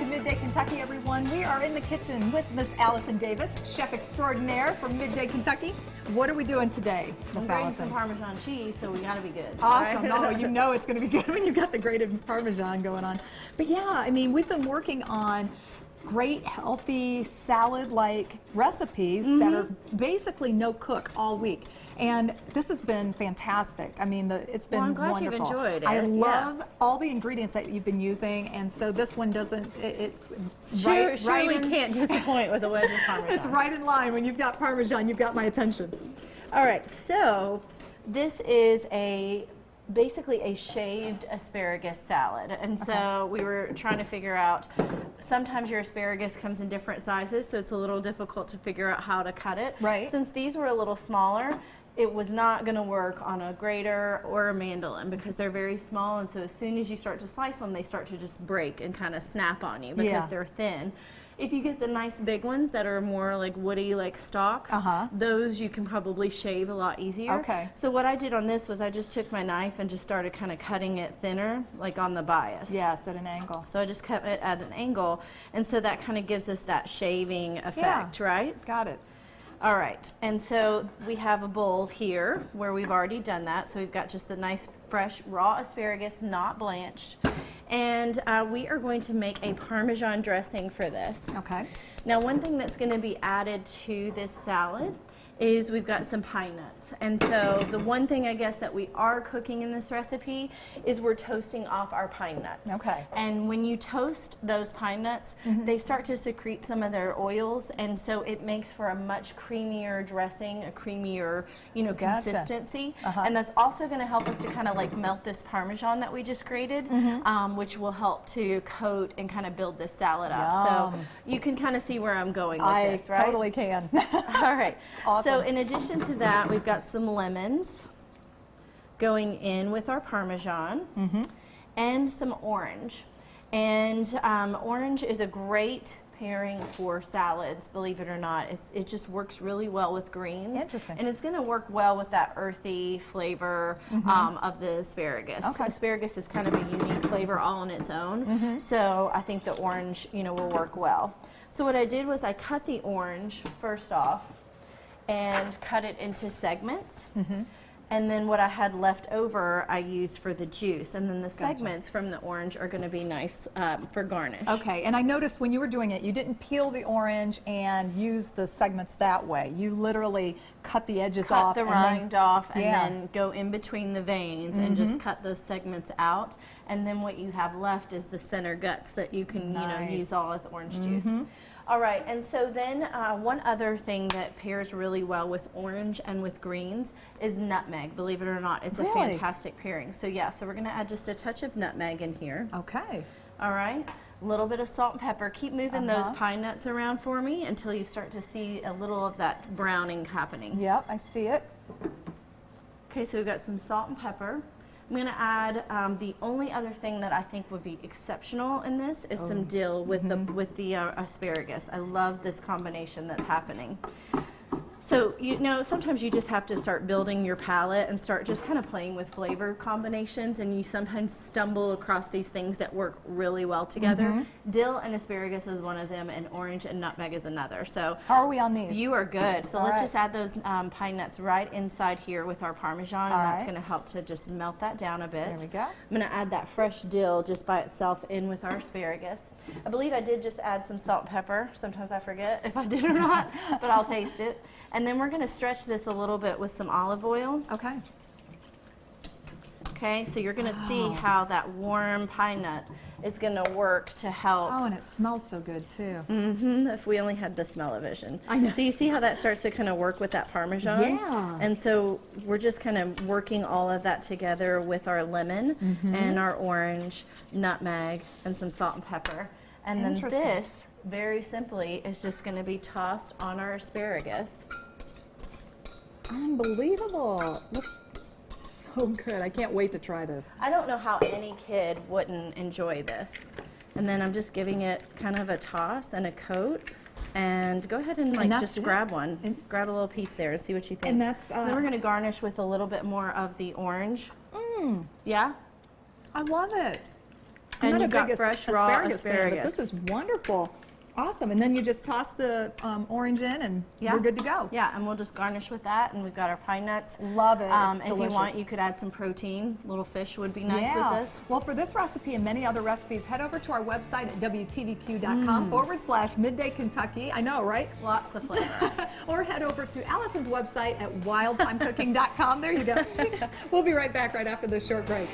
Midday Kentucky, everyone. We are in the kitchen with Miss Allison Davis, chef extraordinaire from Midday Kentucky. What are we doing today, Miss Allison? Some Parmesan cheese, so we gotta be good. Awesome. Oh, you know it's going to be good when you've got the grated Parmesan going on. But yeah, I mean, we've been working on great, healthy, salad-like recipes that are basically no cook all week. And this has been fantastic. I mean, it's been wonderful. I'm glad you've enjoyed it. I love all the ingredients that you've been using, and so this one doesn't, it's Surely can't disappoint with a wedge of Parmesan. It's right in line. When you've got Parmesan, you've got my attention. All right, so this is basically a shaved asparagus salad. And so we were trying to figure out, sometimes your asparagus comes in different sizes, so it's a little difficult to figure out how to cut it. Right. Since these were a little smaller, it was not going to work on a grater or a mandolin because they're very small, and so as soon as you start to slice them, they start to just break and kind of snap on you because they're thin. If you get the nice big ones that are more like woody, like stalks, those you can probably shave a lot easier. Okay. So what I did on this was I just took my knife and just started kind of cutting it thinner, like on the bias. Yes, at an angle. So I just cut it at an angle, and so that kind of gives us that shaving effect, right? Got it. All right, and so we have a bowl here where we've already done that. So we've got just the nice, fresh, raw asparagus, not blanched. And we are going to make a Parmesan dressing for this. Okay. Now, one thing that's going to be added to this salad is we've got some pine nuts. And so the one thing I guess that we are cooking in this recipe is we're toasting off our pine nuts. Okay. And when you toast those pine nuts, they start to secrete some of their oils, and so it makes for a much creamier dressing, a creamier, consistency. And that's also going to help us to kind of like melt this Parmesan that we just grated, which will help to coat and kind of build this salad up. So you can kind of see where I'm going with this, right? I totally can. All right. Awesome. So in addition to that, we've got some lemons going in with our Parmesan and some orange. And orange is a great pairing for salads, believe it or not. It just works really well with greens. Interesting. And it's going to work well with that earthy flavor of the asparagus. Okay. Asparagus is kind of a unique flavor all on its own. So I think the orange, will work well. So what I did was I cut the orange first off and cut it into segments. And then what I had left over, I used for the juice. And then the segments from the orange are going to be nice for garnish. Okay, and I noticed when you were doing it, you didn't peel the orange and use the segments that way. You literally cut the edges off. Cut the rind off and then go in between the veins and just cut those segments out. And then what you have left is the center guts that you can, use all as orange juice. All right, and so then one other thing that pairs really well with orange and with greens is nutmeg. Believe it or not, it's a fantastic pairing. So yeah, so we're going to add just a touch of nutmeg in here. Okay. All right, a little bit of salt and pepper. Keep moving those pine nuts around for me until you start to see a little of that browning happening. Yep, I see it. Okay, so we've got some salt and pepper. I'm going to add the only other thing that I think would be exceptional in this is some dill with the asparagus. I love this combination that's happening. So, sometimes you just have to start building your palate and start just kind of playing with flavor combinations, and you sometimes stumble across these things that work really well together. Dill and asparagus is one of them, and orange and nutmeg is another. So how are we on these? You are good. So let's just add those pine nuts right inside here with our Parmesan, and that's going to help to just melt that down a bit. There we go. I'm going to add that fresh dill just by itself in with our asparagus. I believe I did just add some salt and pepper. Sometimes I forget if I did or not, but I'll taste it. And then we're going to stretch this a little bit with some olive oil. Okay. Okay, so you're going to see how that warm pine nut is going to work to help. Oh, and it smells so good too. If we only had the smell-o-vision. I know. So you see how that starts to kind of work with that Parmesan? Yeah. And so we're just kind of working all of that together with our lemon and our orange, nutmeg, and some salt and pepper. And then this, very simply, is just going to be tossed on our asparagus. Unbelievable. Looks so good. I can't wait to try this. I don't know how any kid wouldn't enjoy this. And then I'm just giving it kind of a toss and a coat. And go ahead and just grab one. And grab a little piece there and see what you think. And that's then we're going to garnish with a little bit more of the orange. Yeah? I love it. I'm And not you've a got big fresh raw fan, but asparagus. this is wonderful. Awesome. And then you just toss the orange in and we're good to go. Yeah, and we'll just garnish with that, and we've got our pine nuts. Love it. It's if you delicious. want, you could add some protein. Little fish would be nice with this. Well, for this recipe and many other recipes, head over to our website at WTVQ.com/Midday Kentucky. I know, right? Lots of flavor. Or head over to Allison's website at wildtimecooking.com. There you go. We'll be right back right after this short break.